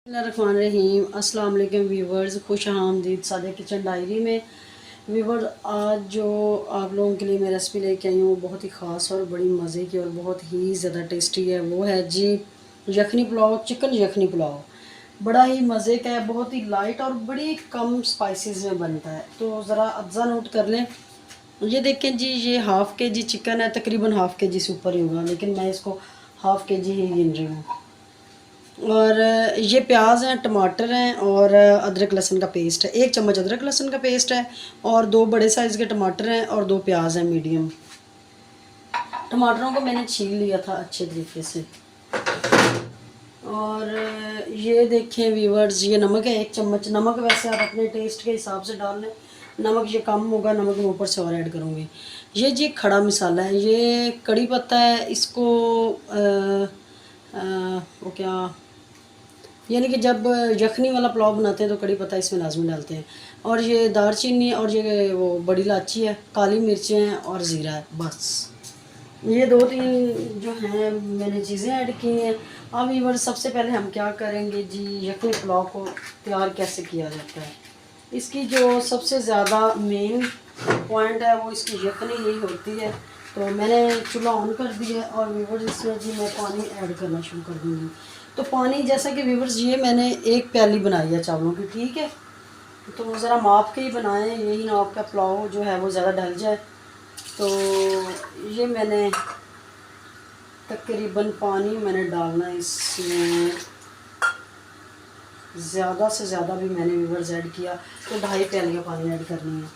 रहीम अस्सलाम वालेकुम व्यूवर्स, खुश आमदीद सादे किचन डायरी में। व्यूवर्स, आज जो आप लोगों के लिए मैं रेसिपी लेके आई हूँ वो बहुत ही ख़ास और बड़ी मज़े की और बहुत ही ज़्यादा टेस्टी है। वो है जी यखनी पुलाव, चिकन यखनी पुलाव। बड़ा ही मज़े का है, बहुत ही लाइट और बड़ी कम स्पाइसेस में बनता है। तो ज़रा अज्जा नोट कर लें। ये देखें जी, ये हाफ़ के जी चिकन है, तकरीबन हाफ़ के जी से ऊपर ही होगा, लेकिन मैं इसको हाफ़ के जी ही गिन रही हूँ। और ये प्याज हैं, टमाटर हैं और अदरक लहसुन का पेस्ट है। 1 चम्मच अदरक लहसुन का पेस्ट है और 2 बड़े साइज़ के टमाटर हैं और 2 प्याज हैं मीडियम। टमाटरों को मैंने छील लिया था अच्छे तरीके से। और ये देखें व्यूवर्स, ये नमक है 1 चम्मच। नमक वैसे आप अपने टेस्ट के हिसाब से डाल लें, नमक ये कम होगा, नमक मैं ऊपर से और ऐड करूँगी। ये जी खड़ा मसाला है, ये कड़ी पत्ता है, इसको वो क्या, यानी कि जब यखनी वाला पुलाव बनाते हैं तो कड़ी पत्ता इसमें लाजमी डालते हैं। और ये दालचीनी और ये वो बड़ी इलायची है, काली मिर्चें हैं और ज़ीरा है। बस ये 2-3 जो हैं मैंने चीज़ें ऐड की हैं। अब वीवर सबसे पहले हम क्या करेंगे जी, यखनी पुलाव को तैयार कैसे किया जाता है। इसकी जो सबसे ज़्यादा मेन पॉइंट है वो इसकी यखनी ही होती है। तो मैंने चूल्हा ऑन कर दिया है और वीवर्स इसमें जी मैं पानी ऐड करना शुरू कर दूँगी। तो पानी जैसा कि वीवर्स, ये मैंने 1 प्याली बनाई है चावलों की, ठीक है। तो ज़रा माप के ही बनाएं, यही ना आपका पुलाव जो है वो ज़्यादा ढल जाए। तो ये मैंने तकरीबन पानी मैंने डालना है इसमें, ज़्यादा से ज़्यादा भी मैंने वीवर्स ऐड किया तो 2.5 प्यालियाँ पानी ऐड करनी है,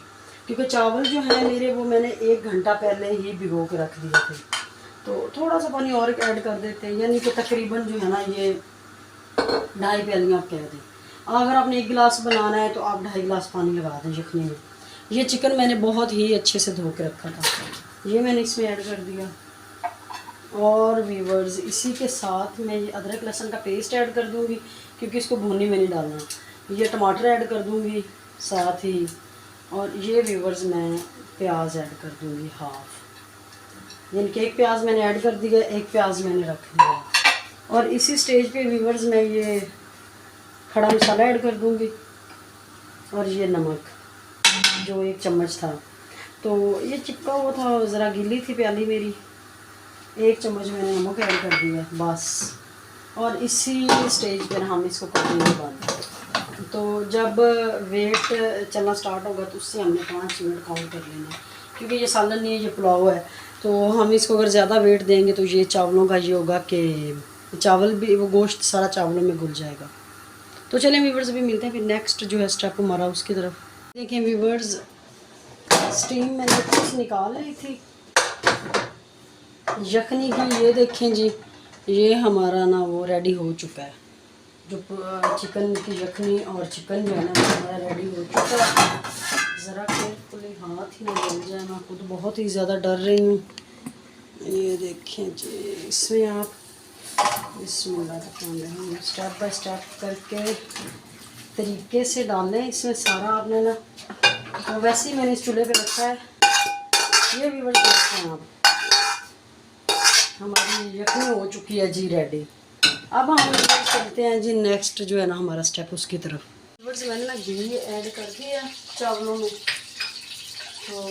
क्योंकि चावल जो है मेरे वो मैंने 1 घंटा पहले ही भिगो के रख दिए थे। तो थोड़ा सा पानी और ऐड कर देते हैं, यानी कि तकरीबन जो है ना ये 2.5 प्यालियाँ आप कह दें। अगर आपने 1 गिलास बनाना है तो आप 2.5 गिलास पानी लगा दें यखनी में। ये चिकन मैंने बहुत ही अच्छे से धो के रखा था, ये मैंने इसमें ऐड कर दिया। और व्यूवर्स, इसी के साथ मैं ये अदरक लहसुन का पेस्ट ऐड कर दूंगी, क्योंकि इसको भूनने में नहीं डालना। ये टमाटर ऐड कर दूंगी साथ ही, और ये व्यूवर्स मैं प्याज ऐड कर दूंगी हाफ, यानी कि 1 प्याज मैंने ऐड कर दिया, 1 प्याज मैंने रख दिया। और इसी स्टेज पे व्यूवर्स मैं ये खड़ा मसाला ऐड कर दूंगी और ये नमक जो 1 चम्मच था। तो ये चिपका हुआ था, ज़रा गीली थी प्याली मेरी, 1 चम्मच मैंने नमक ऐड कर दिया बस। और इसी स्टेज पर हम इसको कर देंगे बंद। तो जब वेट चलना स्टार्ट होगा तो उससे हमने 5 मिनट काउंट कर लेना, क्योंकि ये सालन नहीं है, ये पुलाव है। तो हम इसको अगर ज़्यादा वेट देंगे तो ये चावलों का ये होगा कि चावल भी, वो गोश्त सारा चावलों में घुल जाएगा। तो चलें व्यूवर्स, अभी मिलते हैं फिर नेक्स्ट जो है स्टेप हमारा उसकी तरफ। देखें व्यूवर्स, स्टीम मैंने कुछ निकाल ली थी यखनी की। ये देखें जी, ये हमारा ना वो रेडी हो चुका है, जो चिकन की यखनी और चिकन जो है ना हमारा रेडी हो चुका है। ज़रा केयरफुली हाथ ही ना जल जाए, मैं खुद बहुत ही ज़्यादा डर रही हूँ। ये देखें जी, इसमें आप बिस्मिल्लाह स्टेप बाय स्टेप करके तरीके से डालें इसमें सारा आपने ना। तो वैसे ही मैंने इस चूल्हे पे रखा है। ये भी बड़ी देखते हैं आप, हमारी यखनी हो चुकी है जी रेडी। अब हम चलते हैं जी नेक्स्ट जो है ना हमारा स्टेप उसकी तरफ। बस मैंने ना घी ऐड कर दिया चावलों में। तो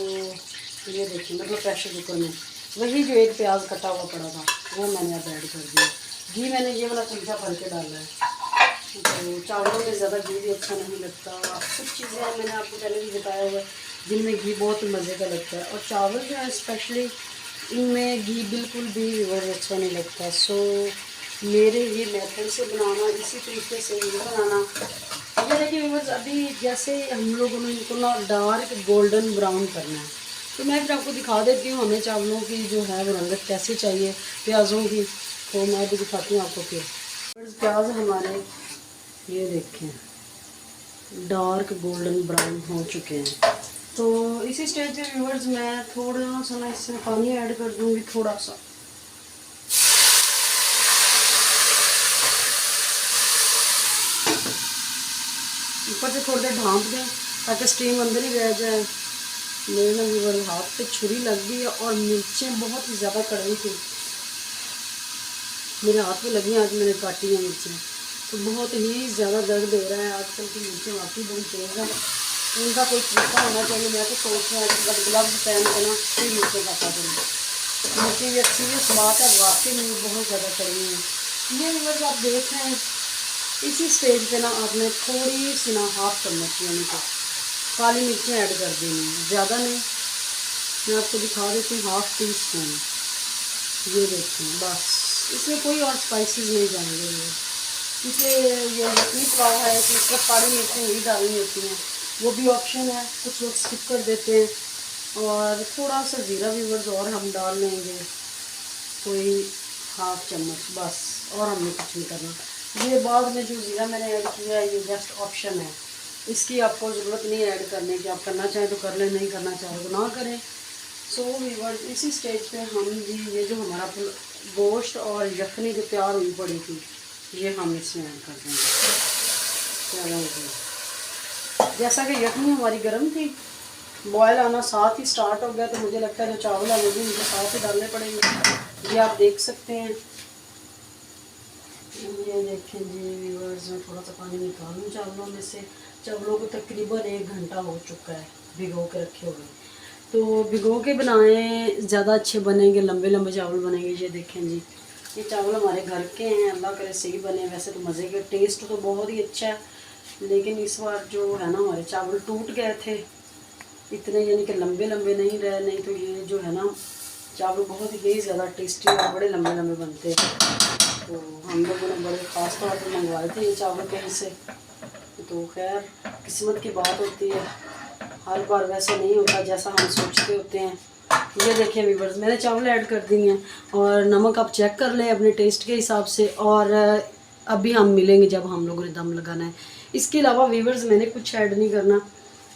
ये देखिए, मतलब प्रेशर कुकर में वही जो 1 प्याज कटा हुआ पड़ा था वो मैंने अब ऐड कर दिया। घी मैंने ये वाला चमचा भर के डाला है। तो चावलों में ज़्यादा घी भी अच्छा नहीं लगता। कुछ चीज़ें मैंने आपको पहले भी बताया हुआ है जिनमें घी बहुत मज़े का लगता है, और चावल जो है स्पेशली इनमें घी बिल्कुल भी बहुत अच्छा नहीं लगता। सो मेरे ये मेथड से बनाना, इसी तरीके से ये बनाना। अब देखिए व्यूअर्स, अभी जैसे हम लोगों ने इनको ना डार्क गोल्डन ब्राउन करना है, तो मैं फिर आपको दिखा देती हूँ हमें चावलों की जो है वो रंगत कैसे चाहिए प्याज़ों की। तो मैं भी दिखाती हूँ आपको फिर। प्याज हमारे ये देखें डार्क गोल्डन ब्राउन हो चुके हैं। तो इसी स्टेज पे व्यूअर्स मैं थोड़ा सा ना इसमें पानी ऐड कर दूंगी, थोड़ा सा। ऊपर से थोड़ी देर ढाँप दें ताकि स्टीम अंदर ही रह जाए। मेरे ना व्यूअर्स हाथ पे छुरी लग गई है और मिर्चें बहुत ही ज़्यादा कड़वी थी, मेरे हाथ पे लगी, आज मैंने काटी है मिर्चें। तो बहुत ही ज़्यादा दर्द हो रहा है। आजकल की मिर्चें वाकई बड़ी तेज़ हैं, उनका कोई तरीका होना चाहिए। मैं तो सोच रहा हूँ कि ग्लव्स पहन के ना फिर मिर्चें खाता करूँ। मिर्ची ये सीरियस बात है, वाकई में बहुत ज़्यादा कड़वी है। ये व्यूअर्स आप देख रहे हैं, इसी स्टेज पे ना आपने थोड़ी सी ना हाफ चम्मच यानी कि काली मिर्चें ऐड कर देनी है, ज़्यादा नहीं। मैं आपको दिखा देती हूँ, हाफ टी स्पून। ये देखें, बस इसमें कोई और स्पाइसेस नहीं जाएंगे। इसलिए ये यखनी पुलाव है कि सिर्फ काली मिर्चें ही डालनी होती हैं, वो भी ऑप्शन है, कुछ लोग स्किप कर देते हैं। और थोड़ा सा ज़ीरा व्यूअर्स और हम डाल लेंगे, कोई हाफ चम्मच बस, और हमने कुछ नहीं करना। ये बाद में जो ज़ीरा मैंने ऐड किया है ये जस्ट ऑप्शन है, इसकी आपको ज़रूरत नहीं ऐड करने की। आप करना चाहें तो कर लें, नहीं करना चाहें तो ना करें। सो व्यूअर्स इसी स्टेज पे हम जी ये जो हमारा गोश्त और यखनी जो तैयार हुई पड़ी थी ये हम इसमें ऐड कर देंगे। चलो जी, जैसा कि यखनी हमारी गर्म थी, बॉयल आना साथ ही स्टार्ट हो गया, तो मुझे लगता है जो चावल है वो भी मुझे साथ ही डालने पड़ेंगे। ये आप देख सकते हैं, ये देखें जी व्यूअर्स, मैं थोड़ा सा पानी निकालूँ चावलों में से। चावलों को तकरीबन 1 घंटा हो चुका है भिगो के रखे हुए। तो भिगो के बनाएं ज़्यादा अच्छे बनेंगे, लंबे लंबे चावल बनेंगे। ये देखें जी, ये चावल हमारे घर के हैं, अल्लाह करे सही बने। वैसे तो मज़े के, टेस्ट तो बहुत ही अच्छा है, लेकिन इस बार जो है ना हमारे चावल टूट गए थे इतने, यानी कि लंबे लंबे नहीं रहे। नहीं तो ये जो है ना चावल बहुत ही ज़्यादा टेस्टी और बड़े लंबे लंबे बनते हैं। तो हम लोगों ने बड़े ख़ास तौर पर मंगवाए थे ये चावल कहीं से। तो खैर किस्मत की बात होती है, हर बार वैसे नहीं होता जैसा हम सोचते होते हैं। ये देखिए व्यूअर्स, मैंने चावल ऐड कर दिए हैं, और नमक आप चेक कर लें अपने टेस्ट के हिसाब से। और अभी हम मिलेंगे जब हम लोगों ने दम लगाना है। इसके अलावा व्यूअर्स मैंने कुछ ऐड नहीं करना।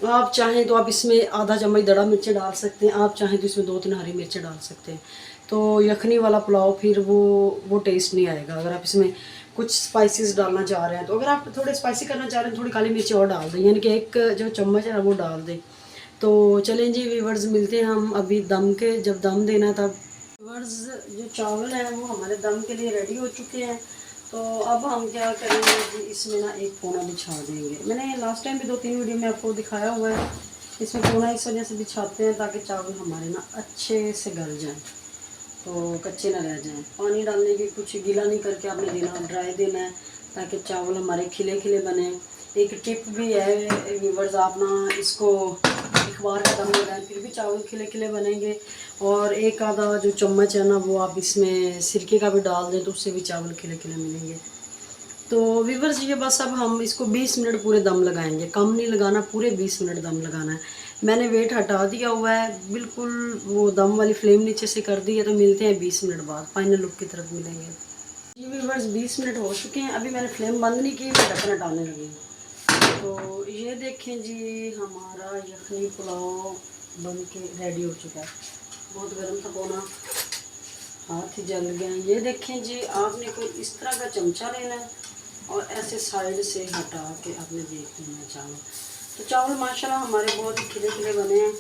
आप चाहें तो आप इसमें आधा चम्मच दड़ा मिर्च डाल सकते हैं, आप चाहें तो इसमें 2-3 हरी मिर्च डाल सकते हैं। तो यखनी वाला पुलाव फिर वो टेस्ट नहीं आएगा। अगर आप इसमें कुछ स्पाइसेस डालना चाह रहे हैं, तो अगर आप थोड़े स्पाइसी करना चाह रहे हैं थोड़ी काली मिर्च और डाल दें, यानी कि 1 जो चम्मच है वो डाल दें। तो चलें जी व्यूअर्स, मिलते हैं हम अभी दम के, जब दम देना तब। व्यूअर्स जो चावल हैं वो हमारे दम के लिए रेडी हो चुके हैं। तो अब हम क्या करेंगे जी, इसमें ना एक कोना बिछा देंगे। मैंने लास्ट टाइम भी 2-3 वीडियो में आपको दिखाया हुआ है। इसमें कोना इस वजह से बिछाते हैं ताकि चावल हमारे ना अच्छे से गल जाएँ, तो कच्चे ना रह जाएं। पानी डालने की कुछ गीला नहीं करके आपने देना, ड्राई देना है ताकि चावल हमारे खिले खिले बने। एक टिप भी है व्यूअर्स, आप ना इसको अखबार का दम लगाएं फिर भी चावल खिले खिले बनेंगे। और एक आधा जो चम्मच है ना वो आप इसमें सिरके का भी डाल दें, तो उससे भी चावल खिले खिले मिलेंगे। तो व्यूअर्स ये बस अब हम इसको 20 मिनट पूरे दम लगाएंगे, कम नहीं लगाना, पूरे 20 मिनट दम लगाना है। मैंने वेट हटा दिया हुआ है, बिल्कुल वो दम वाली फ्लेम नीचे से कर दी है। तो मिलते हैं 20 मिनट बाद, फाइनल लुक की तरफ मिलेंगे। ये व्यूअर्स 20 मिनट हो चुके हैं, अभी मैंने फ्लेम बंद नहीं की, मैं ढक्कन हटाने लगी। तो ये देखें जी, हमारा यखनी पुलाव बन के रेडी हो चुका है। बहुत गर्म था, पौना हाथ ही जल गए। ये देखें जी, आपने कोई इस तरह का चमचा लेना है और ऐसे साइड से हटा के आपने देख लेना चावल। तो चावल माशाल्लाह हमारे बहुत ही खिले खिले बने हैं।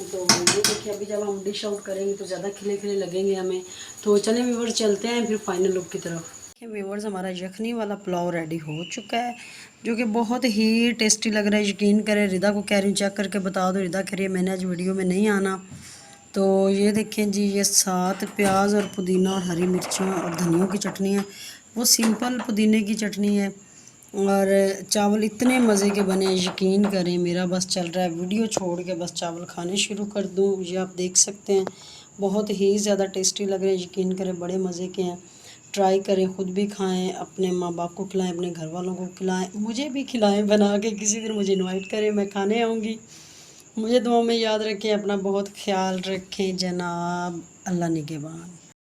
तो ये देखिए, अभी जब हम डिश आउट करेंगे तो ज़्यादा खिले खिले लगेंगे हमें। तो चलें व्यूअर्स, चलते हैं फिर फाइनल लुक की तरफ। व्यूअर्स हमारा यखनी वाला पुलाव रेडी हो चुका है, जो कि बहुत ही टेस्टी लग रहा है। यकीन करें, रिदा को कह रही हूँ चेक करके बता दो। रिदा कह रही है मैंने आज वीडियो में नहीं आना। तो ये देखें जी, ये साथ प्याज और पुदीना और हरी मिर्चों और धनियों की चटनी है, वो सिंपल पुदीने की चटनी है। और चावल इतने मज़े के बने, यकीन करें मेरा बस चल रहा है वीडियो छोड़ के बस चावल खाने शुरू कर दूँ। ये आप देख सकते हैं, बहुत ही ज़्यादा टेस्टी लग रहे हैं। यकीन करें बड़े मज़े के हैं। ट्राई करें, ख़ुद भी खाएं, अपने माँ बाप को खिलाएं, अपने घर वालों को खिलाएं, मुझे भी खिलाएं बना के। किसी दिन मुझे इनवाइट करें, मैं खाने आऊँगी। मुझे दुआ में याद रखें, अपना बहुत ख्याल रखें जनाब। अल्लाह निगहबान।